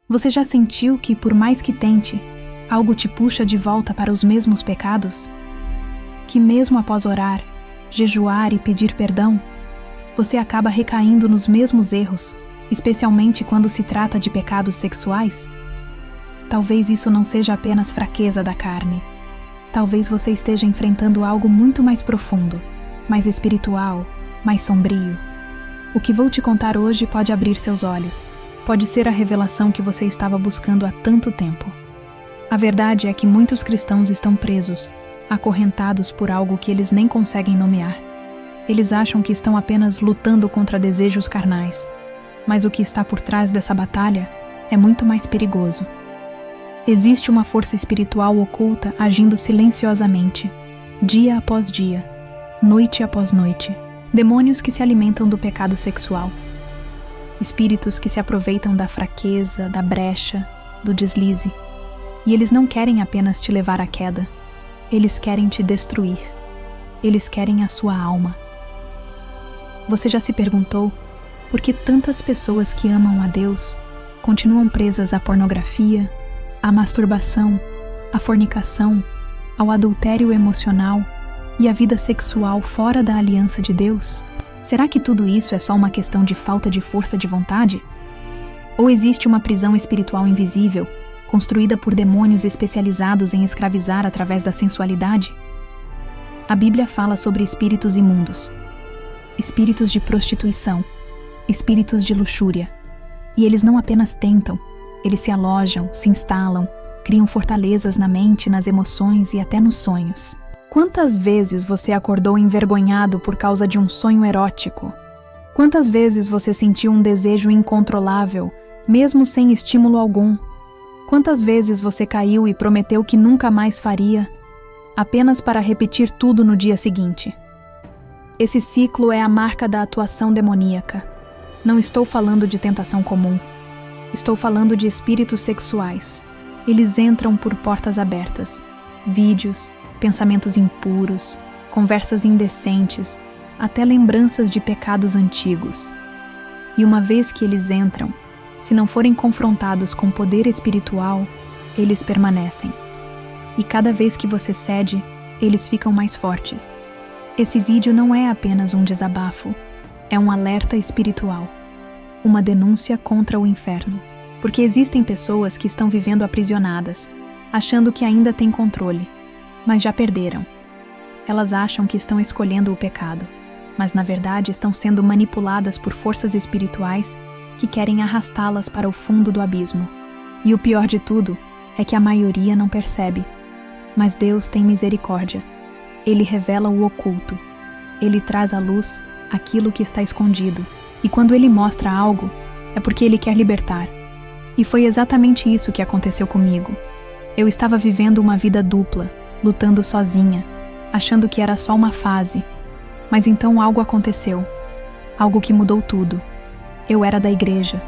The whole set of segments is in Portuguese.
Você já sentiu que, por mais que tente, algo te puxa de volta para os mesmos pecados? Que mesmo após orar, jejuar e pedir perdão, você acaba recaindo nos mesmos erros, especialmente quando se trata de pecados sexuais? Talvez isso não seja apenas fraqueza da carne. Talvez você esteja enfrentando algo muito mais profundo, mais espiritual, mais sombrio. O que vou te contar hoje pode abrir seus olhos. Pode ser a revelação que você estava buscando há tanto tempo. A verdade é que muitos cristãos estão presos, acorrentados por algo que eles nem conseguem nomear. Eles acham que estão apenas lutando contra desejos carnais, mas o que está por trás dessa batalha é muito mais perigoso. Existe uma força espiritual oculta agindo silenciosamente, dia após dia, noite após noite. Demônios que se alimentam do pecado sexual. Espíritos que se aproveitam da fraqueza, da brecha, do deslize. E eles não querem apenas te levar à queda. Eles querem te destruir. Eles querem a sua alma. Você já se perguntou por que tantas pessoas que amam a Deus continuam presas à pornografia, à masturbação, à fornicação, ao adultério emocional e à vida sexual fora da aliança de Deus? Será que tudo isso é só uma questão de falta de força de vontade? Ou existe uma prisão espiritual invisível, construída por demônios especializados em escravizar através da sensualidade? A Bíblia fala sobre espíritos imundos, espíritos de prostituição, espíritos de luxúria. E eles não apenas tentam, eles se alojam, se instalam, criam fortalezas na mente, nas emoções e até nos sonhos. Quantas vezes você acordou envergonhado por causa de um sonho erótico? Quantas vezes você sentiu um desejo incontrolável, mesmo sem estímulo algum? Quantas vezes você caiu e prometeu que nunca mais faria, apenas para repetir tudo no dia seguinte? Esse ciclo é a marca da atuação demoníaca. Não estou falando de tentação comum. Estou falando de espíritos sexuais. Eles entram por portas abertas. Vídeos, pensamentos impuros, conversas indecentes, até lembranças de pecados antigos. E uma vez que eles entram, se não forem confrontados com poder espiritual, eles permanecem. E cada vez que você cede, eles ficam mais fortes. Esse vídeo não é apenas um desabafo, é um alerta espiritual, uma denúncia contra o inferno. Porque existem pessoas que estão vivendo aprisionadas, achando que ainda têm controle, mas já perderam. Elas acham que estão escolhendo o pecado, mas na verdade estão sendo manipuladas por forças espirituais que querem arrastá-las para o fundo do abismo. E o pior de tudo é que a maioria não percebe. Mas Deus tem misericórdia. Ele revela o oculto. Ele traz à luz aquilo que está escondido. E quando Ele mostra algo, é porque Ele quer libertar. E foi exatamente isso que aconteceu comigo. Eu estava vivendo uma vida dupla, lutando sozinha, achando que era só uma fase. Mas então algo aconteceu. Algo que mudou tudo. Eu era da igreja.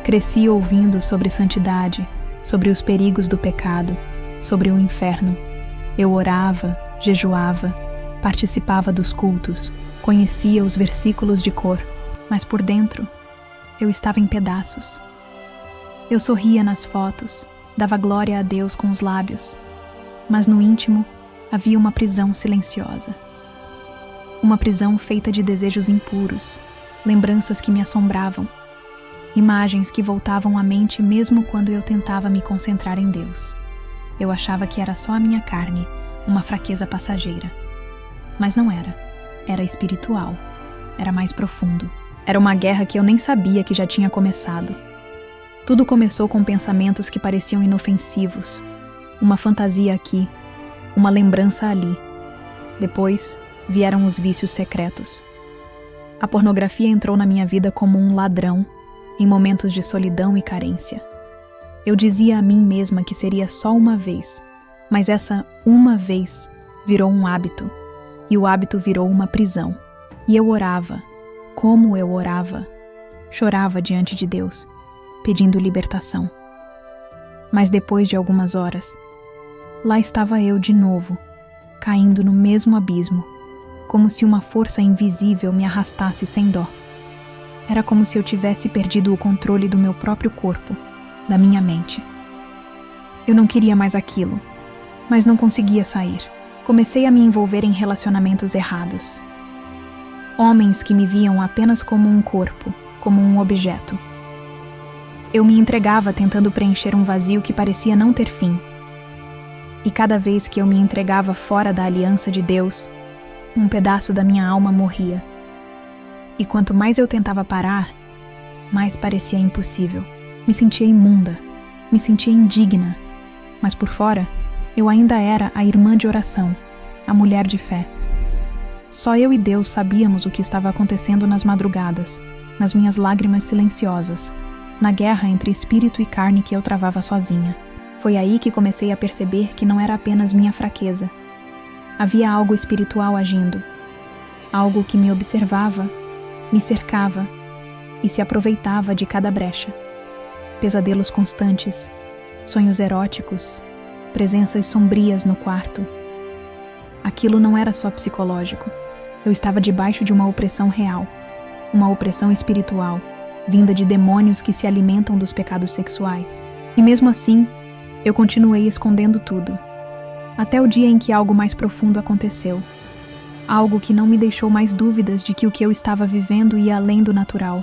Cresci ouvindo sobre santidade, sobre os perigos do pecado, sobre o inferno. Eu orava, jejuava, participava dos cultos, conhecia os versículos de cor, mas por dentro, eu estava em pedaços. Eu sorria nas fotos, dava glória a Deus com os lábios, mas no íntimo havia uma prisão silenciosa. Uma prisão feita de desejos impuros, lembranças que me assombravam, imagens que voltavam à mente mesmo quando eu tentava me concentrar em Deus. Eu achava que era só a minha carne, uma fraqueza passageira. Mas não era. Era espiritual. Era mais profundo. Era uma guerra que eu nem sabia que já tinha começado. Tudo começou com pensamentos que pareciam inofensivos. Uma fantasia aqui, uma lembrança ali. Depois, vieram os vícios secretos. A pornografia entrou na minha vida como um ladrão, em momentos de solidão e carência. Eu dizia a mim mesma que seria só uma vez, mas essa uma vez virou um hábito, e o hábito virou uma prisão. E eu orava, como eu orava, chorava diante de Deus, pedindo libertação. Mas depois de algumas horas, lá estava eu de novo, caindo no mesmo abismo, como se uma força invisível me arrastasse sem dó. Era como se eu tivesse perdido o controle do meu próprio corpo, da minha mente. Eu não queria mais aquilo, mas não conseguia sair. Comecei a me envolver em relacionamentos errados. Homens que me viam apenas como um corpo, como um objeto. Eu me entregava tentando preencher um vazio que parecia não ter fim. E cada vez que eu me entregava fora da aliança de Deus, um pedaço da minha alma morria. E quanto mais eu tentava parar, mais parecia impossível. Me sentia imunda, me sentia indigna, mas por fora, eu ainda era a irmã de oração, a mulher de fé. Só eu e Deus sabíamos o que estava acontecendo nas madrugadas, nas minhas lágrimas silenciosas, na guerra entre espírito e carne que eu travava sozinha. Foi aí que comecei a perceber que não era apenas minha fraqueza. Havia algo espiritual agindo, algo que me observava, me cercava e se aproveitava de cada brecha. Pesadelos constantes, sonhos eróticos, presenças sombrias no quarto. Aquilo não era só psicológico. Eu estava debaixo de uma opressão real, uma opressão espiritual, vinda de demônios que se alimentam dos pecados sexuais. E mesmo assim, eu continuei escondendo tudo. Até o dia em que algo mais profundo aconteceu. Algo que não me deixou mais dúvidas de que o que eu estava vivendo ia além do natural.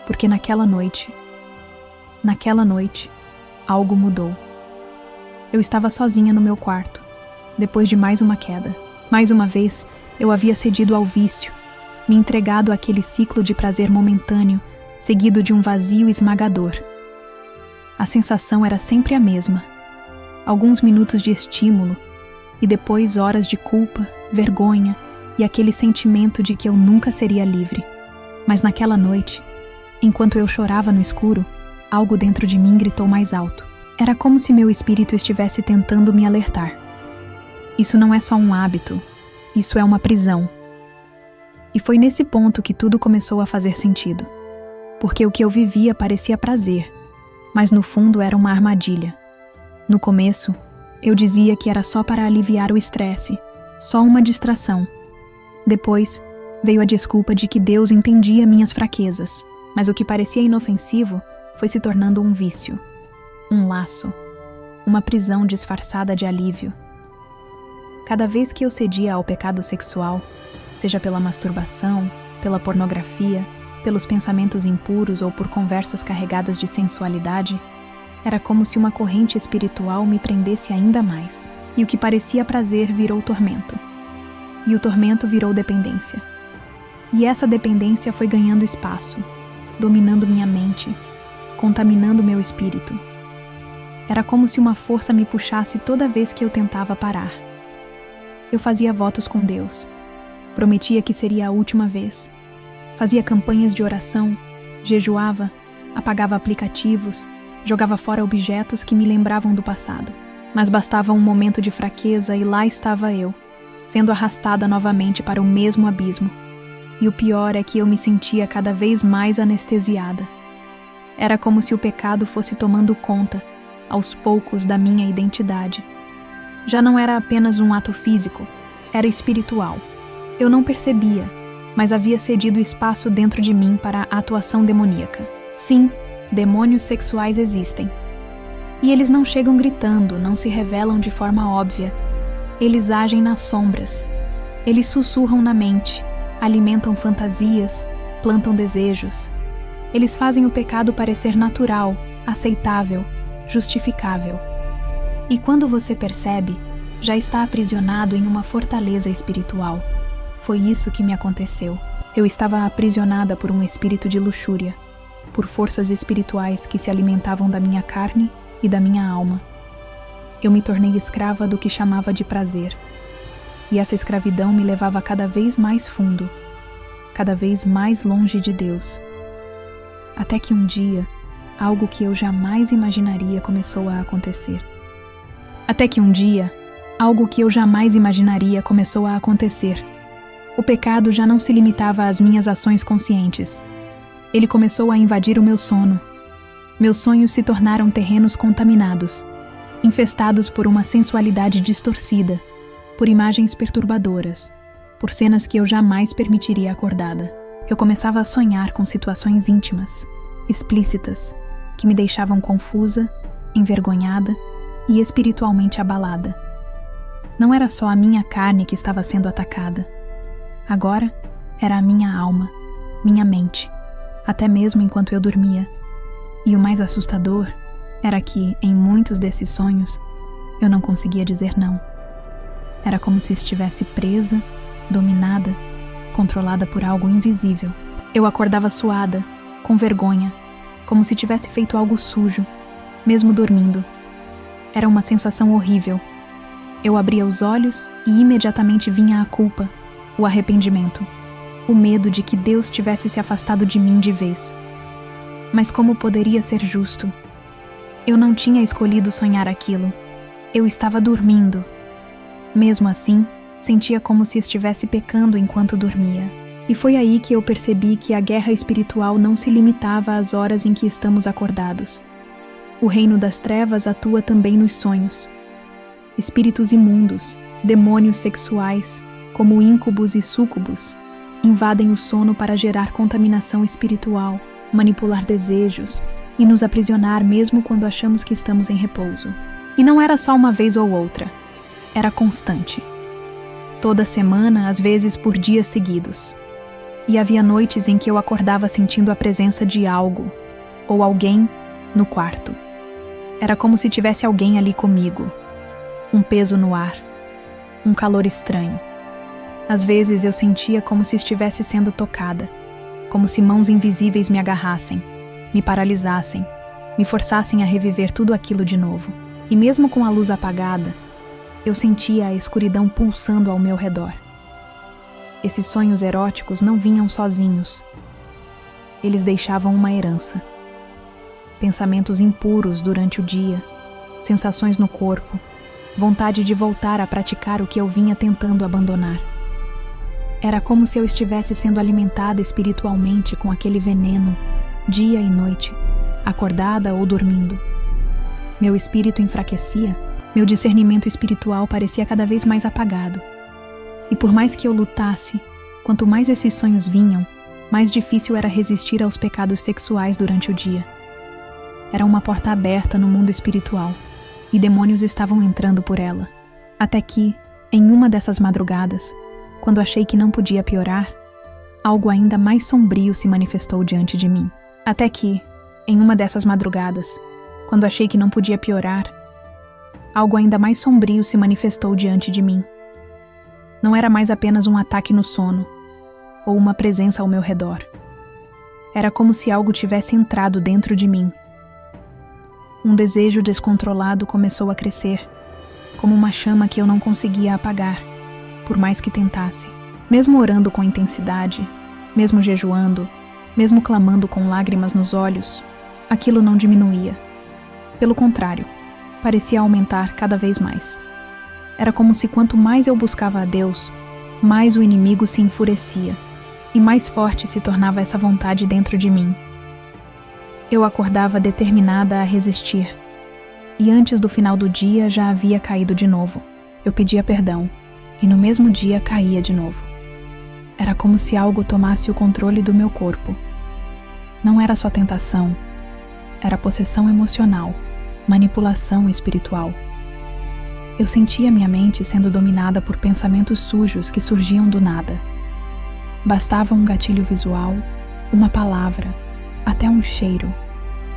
Porque naquela noite, algo mudou. Eu estava sozinha no meu quarto, depois de mais uma queda. Mais uma vez, eu havia cedido ao vício, me entregado àquele ciclo de prazer momentâneo, seguido de um vazio esmagador. A sensação era sempre a mesma. Alguns minutos de estímulo, e depois horas de culpa, vergonha e aquele sentimento de que eu nunca seria livre. Mas naquela noite, enquanto eu chorava no escuro, algo dentro de mim gritou mais alto. Era como se meu espírito estivesse tentando me alertar. Isso não é só um hábito, isso é uma prisão. E foi nesse ponto que tudo começou a fazer sentido. Porque o que eu vivia parecia prazer, mas no fundo era uma armadilha. No começo, eu dizia que era só para aliviar o estresse, só uma distração. Depois, veio a desculpa de que Deus entendia minhas fraquezas, mas o que parecia inofensivo foi se tornando um vício, um laço, uma prisão disfarçada de alívio. Cada vez que eu cedia ao pecado sexual, seja pela masturbação, pela pornografia, pelos pensamentos impuros ou por conversas carregadas de sensualidade, era como se uma corrente espiritual me prendesse ainda mais. E o que parecia prazer virou tormento. E o tormento virou dependência. E essa dependência foi ganhando espaço, dominando minha mente, contaminando meu espírito. Era como se uma força me puxasse toda vez que eu tentava parar. Eu fazia votos com Deus. Prometia que seria a última vez. Fazia campanhas de oração, jejuava, apagava aplicativos, jogava fora objetos que me lembravam do passado. Mas bastava um momento de fraqueza e lá estava eu, sendo arrastada novamente para o mesmo abismo. E o pior é que eu me sentia cada vez mais anestesiada. Era como se o pecado fosse tomando conta, aos poucos, da minha identidade. Já não era apenas um ato físico, era espiritual. Eu não percebia, mas havia cedido espaço dentro de mim para a atuação demoníaca. Sim, demônios sexuais existem. E eles não chegam gritando, não se revelam de forma óbvia. Eles agem nas sombras. Eles sussurram na mente, alimentam fantasias, plantam desejos. Eles fazem o pecado parecer natural, aceitável, justificável. E quando você percebe, já está aprisionado em uma fortaleza espiritual. Foi isso que me aconteceu. Eu estava aprisionada por um espírito de luxúria, por forças espirituais que se alimentavam da minha carne e da minha alma. Eu me tornei escrava do que chamava de prazer. E essa escravidão me levava cada vez mais fundo, cada vez mais longe de Deus. Até que um dia, algo que eu jamais imaginaria começou a acontecer. O pecado já não se limitava às minhas ações conscientes. Ele começou a invadir o meu sono. Meus sonhos se tornaram terrenos contaminados, infestados por uma sensualidade distorcida, por imagens perturbadoras, por cenas que eu jamais permitiria acordada. Eu começava a sonhar com situações íntimas, explícitas, que me deixavam confusa, envergonhada e espiritualmente abalada. Não era só a minha carne que estava sendo atacada. Agora era a minha alma, minha mente, até mesmo enquanto eu dormia. E o mais assustador era que, em muitos desses sonhos, eu não conseguia dizer não. Era como se estivesse presa, dominada, controlada por algo invisível. Eu acordava suada, com vergonha, como se tivesse feito algo sujo, mesmo dormindo. Era uma sensação horrível. Eu abria os olhos e imediatamente vinha a culpa, o arrependimento, o medo de que Deus tivesse se afastado de mim de vez. Mas como poderia ser justo? Eu não tinha escolhido sonhar aquilo. Eu estava dormindo. Mesmo assim, sentia como se estivesse pecando enquanto dormia. E foi aí que eu percebi que a guerra espiritual não se limitava às horas em que estamos acordados. O reino das trevas atua também nos sonhos. Espíritos imundos, demônios sexuais, como íncubos e súcubos, invadem o sono para gerar contaminação espiritual, manipular desejos e nos aprisionar mesmo quando achamos que estamos em repouso. E não era só uma vez ou outra. Era constante. Toda semana, às vezes por dias seguidos. E havia noites em que eu acordava sentindo a presença de algo, ou alguém, no quarto. Era como se tivesse alguém ali comigo. Um peso no ar. Um calor estranho. Às vezes eu sentia como se estivesse sendo tocada, como se mãos invisíveis me agarrassem, me paralisassem, me forçassem a reviver tudo aquilo de novo. E mesmo com a luz apagada, eu sentia a escuridão pulsando ao meu redor. Esses sonhos eróticos não vinham sozinhos. Eles deixavam uma herança. Pensamentos impuros durante o dia, sensações no corpo, vontade de voltar a praticar o que eu vinha tentando abandonar. Era como se eu estivesse sendo alimentada espiritualmente com aquele veneno, dia e noite, acordada ou dormindo. Meu espírito enfraquecia, meu discernimento espiritual parecia cada vez mais apagado. E por mais que eu lutasse, quanto mais esses sonhos vinham, mais difícil era resistir aos pecados sexuais durante o dia. Era uma porta aberta no mundo espiritual, e demônios estavam entrando por ela. Até que, em uma dessas madrugadas, quando achei que não podia piorar, algo ainda mais sombrio se manifestou diante de mim. Até que, em uma dessas madrugadas, quando achei que não podia piorar, algo ainda mais sombrio se manifestou diante de mim. Não era mais apenas um ataque no sono, ou uma presença ao meu redor. Era como se algo tivesse entrado dentro de mim. Um desejo descontrolado começou a crescer, como uma chama que eu não conseguia apagar, por mais que tentasse. Mesmo orando com intensidade, mesmo jejuando, mesmo clamando com lágrimas nos olhos, aquilo não diminuía. Pelo contrário, parecia aumentar cada vez mais. Era como se quanto mais eu buscava a Deus, mais o inimigo se enfurecia, e mais forte se tornava essa vontade dentro de mim. Eu acordava determinada a resistir, e antes do final do dia já havia caído de novo. Eu pedia perdão, e no mesmo dia caía de novo. Era como se algo tomasse o controle do meu corpo. Não era só tentação, era possessão emocional, manipulação espiritual. Eu sentia minha mente sendo dominada por pensamentos sujos que surgiam do nada. Bastava um gatilho visual, uma palavra, até um cheiro,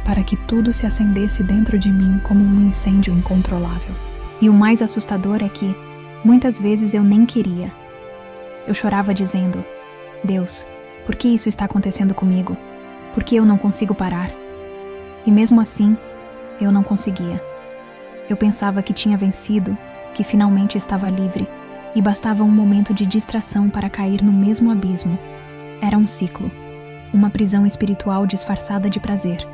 para que tudo se acendesse dentro de mim como um incêndio incontrolável. E o mais assustador é que, muitas vezes eu nem queria. Eu chorava dizendo: Deus, por que isso está acontecendo comigo? Por que eu não consigo parar? E mesmo assim, eu não conseguia. Eu pensava que tinha vencido, que finalmente estava livre, e bastava um momento de distração para cair no mesmo abismo. Era um ciclo, uma prisão espiritual disfarçada de prazer,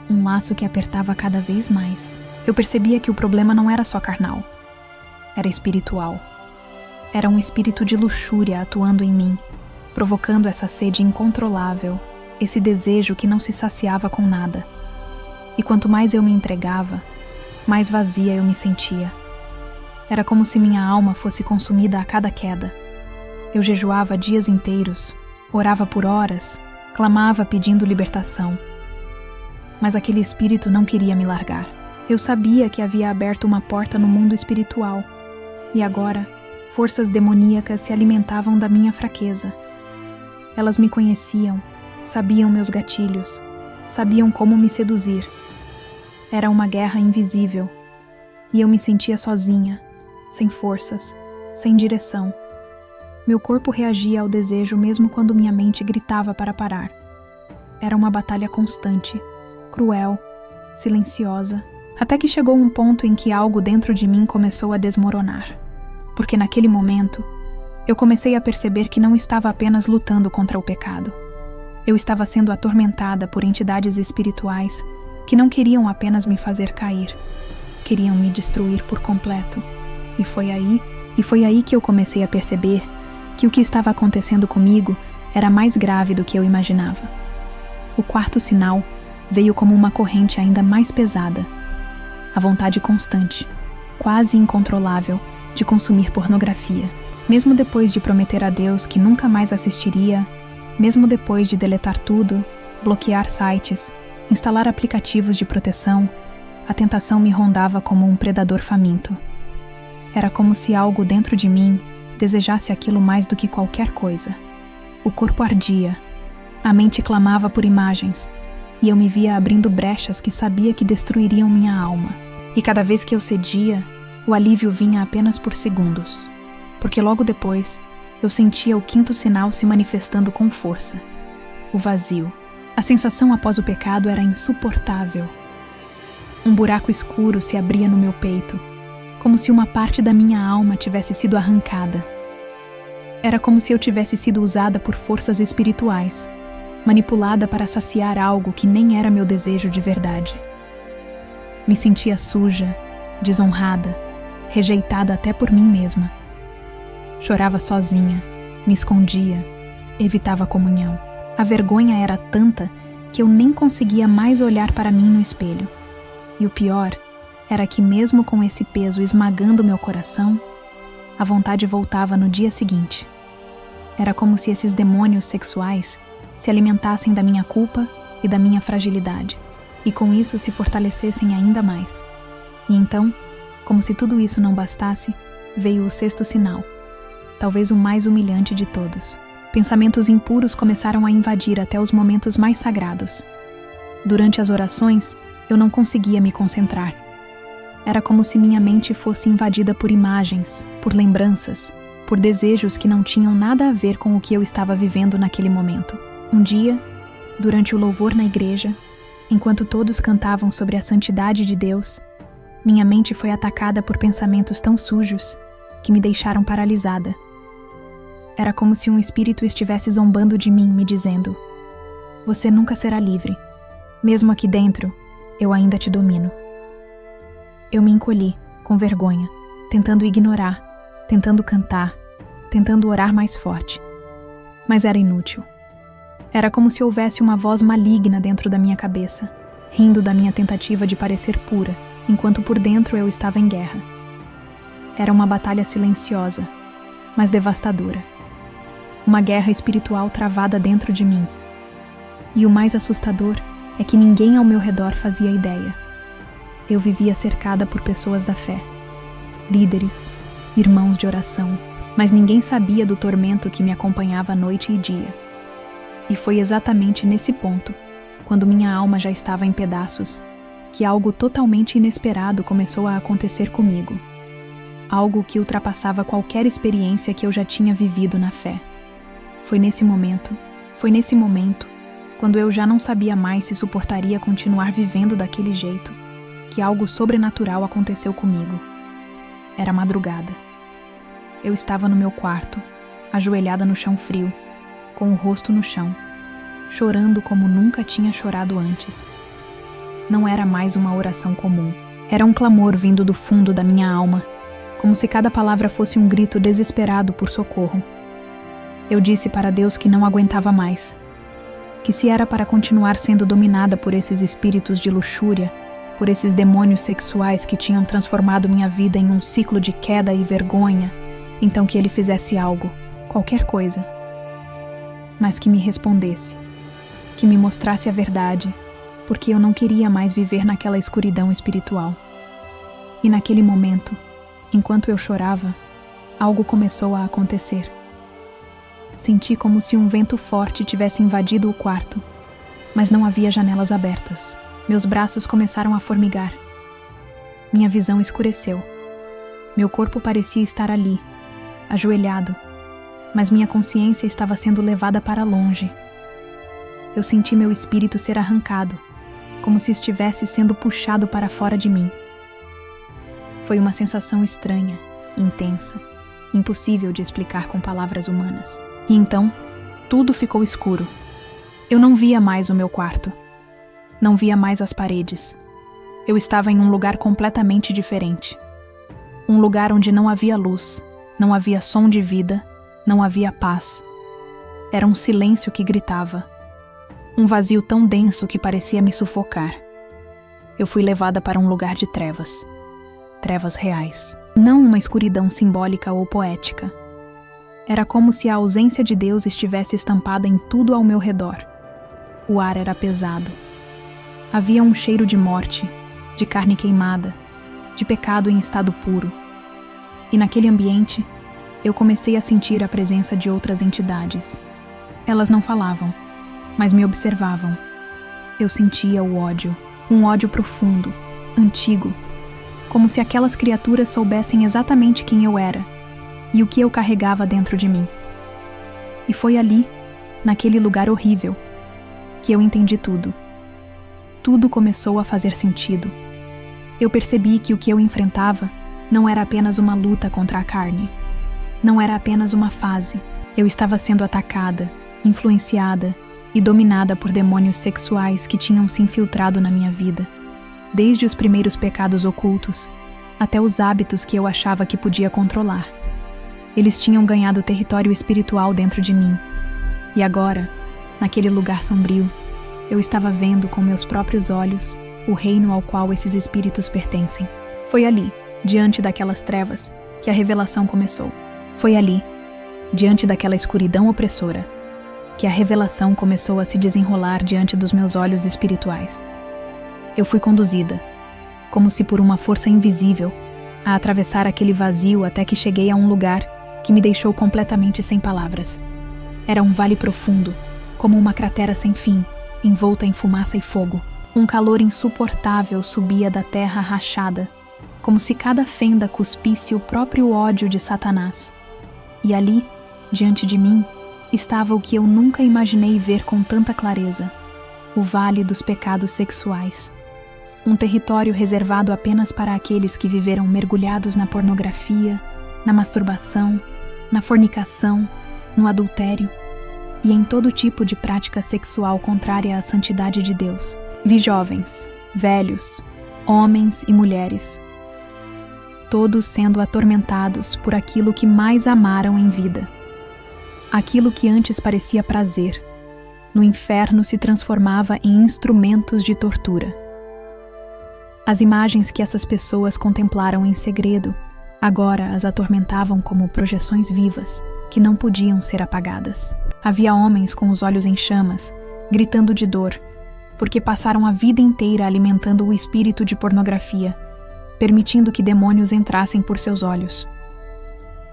um laço que apertava cada vez mais. Eu percebia que o problema não era só carnal, era espiritual. Era um espírito de luxúria atuando em mim, provocando essa sede incontrolável, esse desejo que não se saciava com nada. E quanto mais eu me entregava, mais vazia eu me sentia. Era como se minha alma fosse consumida a cada queda. Eu jejuava dias inteiros, orava por horas, clamava pedindo libertação. Mas aquele espírito não queria me largar. Eu sabia que havia aberto uma porta no mundo espiritual, e agora, forças demoníacas se alimentavam da minha fraqueza. Elas me conheciam, sabiam meus gatilhos, sabiam como me seduzir. Era uma guerra invisível, e eu me sentia sozinha, sem forças, sem direção. Meu corpo reagia ao desejo mesmo quando minha mente gritava para parar. Era uma batalha constante, cruel, silenciosa, até que chegou um ponto em que algo dentro de mim começou a desmoronar. Porque naquele momento, eu comecei a perceber que não estava apenas lutando contra o pecado. Eu estava sendo atormentada por entidades espirituais que não queriam apenas me fazer cair, queriam me destruir por completo. E foi aí que eu comecei a perceber que o que estava acontecendo comigo era mais grave do que eu imaginava. O quarto sinal veio como uma corrente ainda mais pesada. A vontade constante, quase incontrolável, de consumir pornografia. Mesmo depois de prometer a Deus que nunca mais assistiria, mesmo depois de deletar tudo, bloquear sites, instalar aplicativos de proteção, a tentação me rondava como um predador faminto. Era como se algo dentro de mim desejasse aquilo mais do que qualquer coisa. O corpo ardia, a mente clamava por imagens, e eu me via abrindo brechas que sabia que destruiriam minha alma. E cada vez que eu cedia, o alívio vinha apenas por segundos, porque logo depois eu sentia o quinto sinal se manifestando com força: o vazio. A sensação após o pecado era insuportável. Um buraco escuro se abria no meu peito, como se uma parte da minha alma tivesse sido arrancada. Era como se eu tivesse sido usada por forças espirituais, manipulada para saciar algo que nem era meu desejo de verdade. Me sentia suja, desonrada, rejeitada até por mim mesma. Chorava sozinha, me escondia, evitava a comunhão. A vergonha era tanta que eu nem conseguia mais olhar para mim no espelho. E o pior era que mesmo com esse peso esmagando meu coração, a vontade voltava no dia seguinte. Era como se esses demônios sexuais se alimentassem da minha culpa e da minha fragilidade, e com isso se fortalecessem ainda mais. E então, como se tudo isso não bastasse, veio o sexto sinal, talvez o mais humilhante de todos. Pensamentos impuros começaram a invadir até os momentos mais sagrados. Durante as orações, eu não conseguia me concentrar. Era como se minha mente fosse invadida por imagens, por lembranças, por desejos que não tinham nada a ver com o que eu estava vivendo naquele momento. Um dia, durante o louvor na igreja, enquanto todos cantavam sobre a santidade de Deus, minha mente foi atacada por pensamentos tão sujos que me deixaram paralisada. Era como se um espírito estivesse zombando de mim, me dizendo: "Você nunca será livre. Mesmo aqui dentro, eu ainda te domino." Eu me encolhi, com vergonha, tentando ignorar, tentando cantar, tentando orar mais forte. Mas era inútil. Era como se houvesse uma voz maligna dentro da minha cabeça, rindo da minha tentativa de parecer pura, enquanto por dentro eu estava em guerra. Era uma batalha silenciosa, mas devastadora. Uma guerra espiritual travada dentro de mim. E o mais assustador é que ninguém ao meu redor fazia ideia. Eu vivia cercada por pessoas da fé, líderes, irmãos de oração, mas ninguém sabia do tormento que me acompanhava noite e dia. E foi exatamente nesse ponto, quando minha alma já estava em pedaços, que algo totalmente inesperado começou a acontecer comigo. Algo que ultrapassava qualquer experiência que eu já tinha vivido na fé. Foi nesse momento, quando eu já não sabia mais se suportaria continuar vivendo daquele jeito, que algo sobrenatural aconteceu comigo. Era madrugada. Eu estava no meu quarto, ajoelhada no chão frio, com o rosto no chão, chorando como nunca tinha chorado antes. Não era mais uma oração comum. Era um clamor vindo do fundo da minha alma, como se cada palavra fosse um grito desesperado por socorro. Eu disse para Deus que não aguentava mais, que se era para continuar sendo dominada por esses espíritos de luxúria, por esses demônios sexuais que tinham transformado minha vida em um ciclo de queda e vergonha, então que ele fizesse algo, qualquer coisa. Mas que me respondesse, que me mostrasse a verdade, porque eu não queria mais viver naquela escuridão espiritual. E naquele momento, enquanto eu chorava, algo começou a acontecer. Senti como se um vento forte tivesse invadido o quarto, mas não havia janelas abertas. Meus braços começaram a formigar. Minha visão escureceu. Meu corpo parecia estar ali, ajoelhado, mas minha consciência estava sendo levada para longe. Eu senti meu espírito ser arrancado, como se estivesse sendo puxado para fora de mim. Foi uma sensação estranha, intensa, impossível de explicar com palavras humanas. E então, tudo ficou escuro. Eu não via mais o meu quarto. Não via mais as paredes. Eu estava em um lugar completamente diferente. Um lugar onde não havia luz, não havia som de vida, não havia paz. Era um silêncio que gritava. Um vazio tão denso que parecia me sufocar. Eu fui levada para um lugar de trevas. Trevas reais. Não uma escuridão simbólica ou poética. Era como se a ausência de Deus estivesse estampada em tudo ao meu redor. O ar era pesado. Havia um cheiro de morte, de carne queimada, de pecado em estado puro. E naquele ambiente, eu comecei a sentir a presença de outras entidades. Elas não falavam, mas me observavam. Eu sentia o ódio, um ódio profundo, antigo, como se aquelas criaturas soubessem exatamente quem eu era e o que eu carregava dentro de mim. E foi ali, naquele lugar horrível, que eu entendi tudo. Tudo começou a fazer sentido. Eu percebi que o que eu enfrentava não era apenas uma luta contra a carne. Não era apenas uma fase. Eu estava sendo atacada, influenciada e dominada por demônios sexuais que tinham se infiltrado na minha vida, desde os primeiros pecados ocultos até os hábitos que eu achava que podia controlar. Eles tinham ganhado território espiritual dentro de mim. E agora, naquele lugar sombrio, eu estava vendo com meus próprios olhos o reino ao qual esses espíritos pertencem. Foi ali, diante daquelas trevas, que a revelação começou. Foi ali, diante daquela escuridão opressora, que a revelação começou a se desenrolar diante dos meus olhos espirituais. Eu fui conduzida, como se por uma força invisível, a atravessar aquele vazio até que cheguei a um lugar que me deixou completamente sem palavras. Era um vale profundo, como uma cratera sem fim, envolta em fumaça e fogo. Um calor insuportável subia da terra rachada, como se cada fenda cuspisse o próprio ódio de Satanás. E ali, diante de mim, estava o que eu nunca imaginei ver com tanta clareza: o Vale dos Pecados Sexuais. Um território reservado apenas para aqueles que viveram mergulhados na pornografia, na masturbação, na fornicação, no adultério e em todo tipo de prática sexual contrária à santidade de Deus. Vi jovens, velhos, homens e mulheres, todos sendo atormentados por aquilo que mais amaram em vida. Aquilo que antes parecia prazer, no inferno se transformava em instrumentos de tortura. As imagens que essas pessoas contemplaram em segredo, agora as atormentavam como projeções vivas, que não podiam ser apagadas. Havia homens com os olhos em chamas, gritando de dor, porque passaram a vida inteira alimentando o espírito de pornografia, permitindo que demônios entrassem por seus olhos.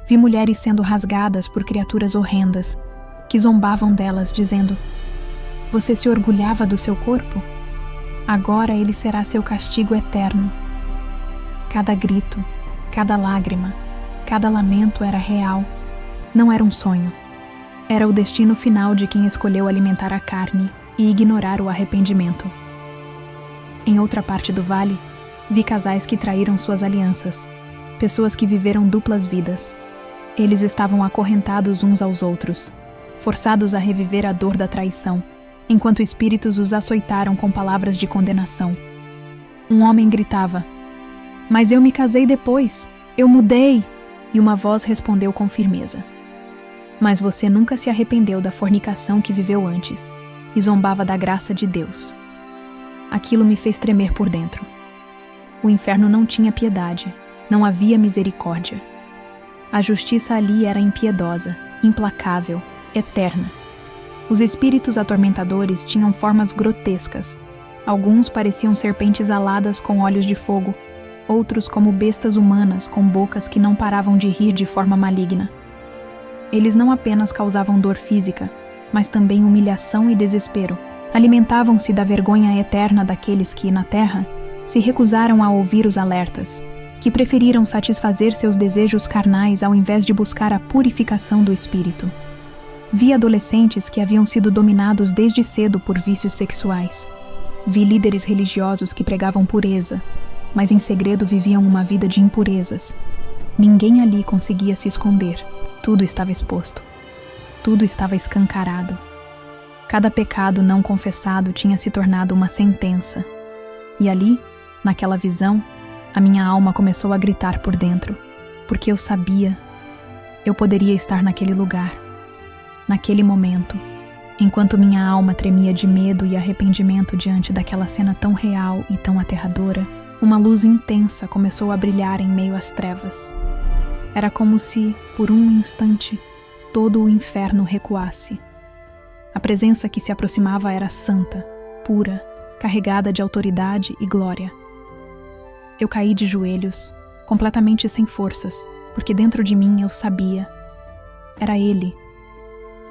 Vi mulheres sendo rasgadas por criaturas horrendas, que zombavam delas, dizendo: "Você se orgulhava do seu corpo? Agora ele será seu castigo eterno." Cada grito, cada lágrima, cada lamento era real. Não era um sonho. Era o destino final de quem escolheu alimentar a carne e ignorar o arrependimento. Em outra parte do vale, vi casais que traíram suas alianças, pessoas que viveram duplas vidas. Eles estavam acorrentados uns aos outros, forçados a reviver a dor da traição, enquanto espíritos os açoitaram com palavras de condenação. Um homem gritava: "Mas eu me casei depois, eu mudei!" E uma voz respondeu com firmeza: "Mas você nunca se arrependeu da fornicação que viveu antes", e zombava da graça de Deus. Aquilo me fez tremer por dentro. O inferno não tinha piedade, não havia misericórdia. A justiça ali era impiedosa, implacável, eterna. Os espíritos atormentadores tinham formas grotescas, Alguns pareciam serpentes aladas com olhos de fogo, outros como bestas humanas com bocas que não paravam de rir de forma maligna. Eles não apenas causavam dor física, mas também humilhação e desespero. Alimentavam-se da vergonha eterna daqueles que, na Terra, se recusaram a ouvir os alertas, que preferiram satisfazer seus desejos carnais ao invés de buscar a purificação do espírito. Vi adolescentes que haviam sido dominados desde cedo por vícios sexuais. Vi líderes religiosos que pregavam pureza, mas em segredo viviam uma vida de impurezas. Ninguém ali conseguia se esconder. Tudo estava exposto. Tudo estava escancarado. Cada pecado não confessado tinha se tornado uma sentença. E ali, naquela visão, a minha alma começou a gritar por dentro, porque eu sabia, eu poderia estar naquele lugar, naquele momento, enquanto minha alma tremia de medo e arrependimento diante daquela cena tão real e tão aterradora. Uma luz intensa começou a brilhar em meio às trevas. Era como se, por um instante, todo o inferno recuasse. A presença que se aproximava era santa, pura, carregada de autoridade e glória. Eu caí de joelhos, completamente sem forças, porque dentro de mim eu sabia. Era Ele.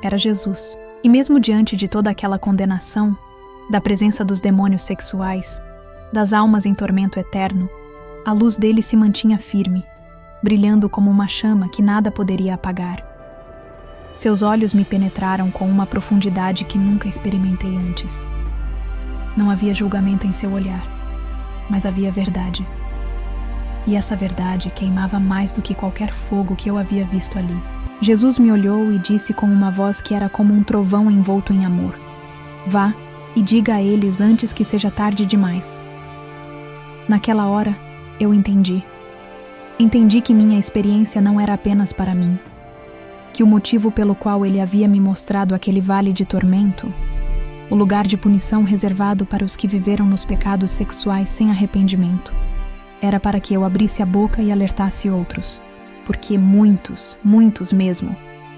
Era Jesus. E mesmo diante de toda aquela condenação, da presença dos demônios sexuais, das almas em tormento eterno, a luz dele se mantinha firme, brilhando como uma chama que nada poderia apagar. Seus olhos me penetraram com uma profundidade que nunca experimentei antes. Não havia julgamento em seu olhar, mas havia verdade. E essa verdade queimava mais do que qualquer fogo que eu havia visto ali. Jesus me olhou e disse com uma voz que era como um trovão envolto em amor: "Vá e diga a eles antes que seja tarde demais." Naquela hora, eu entendi. Entendi que minha experiência não era apenas para mim. Que o motivo pelo qual ele havia me mostrado aquele vale de tormento, o lugar de punição reservado para os que viveram nos pecados sexuais sem arrependimento, era para que eu abrisse a boca e alertasse outros. Porque muitos, muitos mesmo,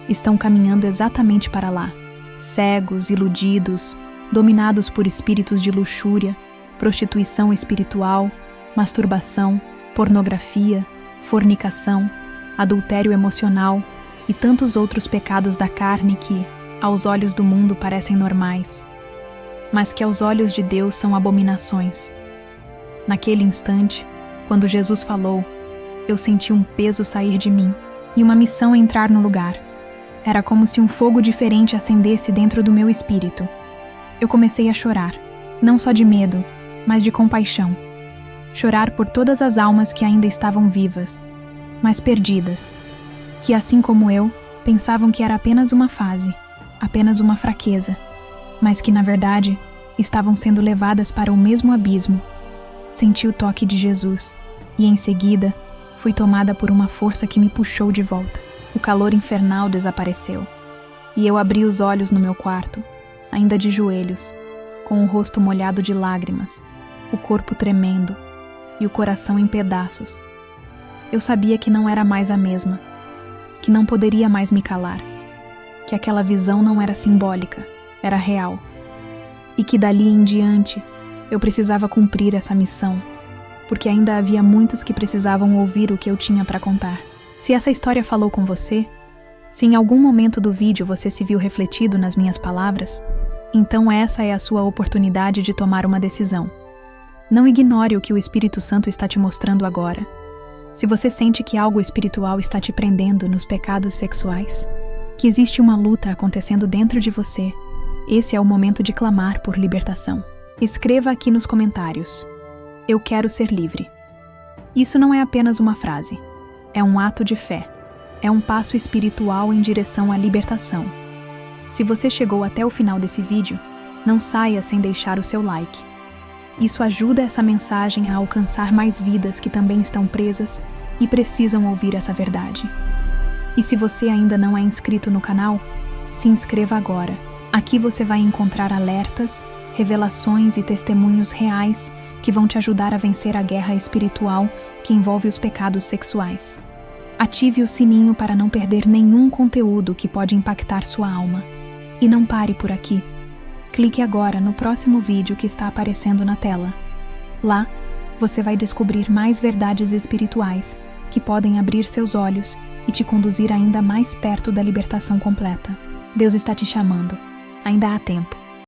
estão caminhando exatamente para lá, cegos, iludidos, dominados por espíritos de luxúria, prostituição espiritual, masturbação, pornografia, fornicação, adultério emocional e tantos outros pecados da carne que, aos olhos do mundo, parecem normais, mas que aos olhos de Deus são abominações. Naquele instante, quando Jesus falou, eu senti um peso sair de mim e uma missão entrar no lugar. Era como se um fogo diferente acendesse dentro do meu espírito. Eu comecei a chorar, não só de medo, mas de compaixão. Chorar por todas as almas que ainda estavam vivas, mas perdidas, que, assim como eu, pensavam que era apenas uma fase, apenas uma fraqueza, mas que, na verdade, estavam sendo levadas para o mesmo abismo. Senti o toque de Jesus e, em seguida, fui tomada por uma força que me puxou de volta. O calor infernal desapareceu, e eu abri os olhos no meu quarto, ainda de joelhos, com o rosto molhado de lágrimas, o corpo tremendo e o coração em pedaços. Eu sabia que não era mais a mesma, que não poderia mais me calar, que aquela visão não era simbólica, era real, e que dali em diante eu precisava cumprir essa missão, porque ainda havia muitos que precisavam ouvir o que eu tinha para contar. Se essa história falou com você, se em algum momento do vídeo você se viu refletido nas minhas palavras, então essa é a sua oportunidade de tomar uma decisão. Não ignore o que o Espírito Santo está te mostrando agora. Se você sente que algo espiritual está te prendendo nos pecados sexuais, que existe uma luta acontecendo dentro de você, esse é o momento de clamar por libertação. Escreva aqui nos comentários: "Eu quero ser livre." Isso não é apenas uma frase. É um ato de fé. É um passo espiritual em direção à libertação. Se você chegou até o final desse vídeo, não saia sem deixar o seu like. Isso ajuda essa mensagem a alcançar mais vidas que também estão presas e precisam ouvir essa verdade. E se você ainda não é inscrito no canal, se inscreva agora. Aqui você vai encontrar alertas, revelações e testemunhos reais que vão te ajudar a vencer a guerra espiritual que envolve os pecados sexuais. Ative o sininho para não perder nenhum conteúdo que pode impactar sua alma. E não pare por aqui. Clique agora no próximo vídeo que está aparecendo na tela. Lá, você vai descobrir mais verdades espirituais que podem abrir seus olhos e te conduzir ainda mais perto da libertação completa. Deus está te chamando. Ainda há tempo.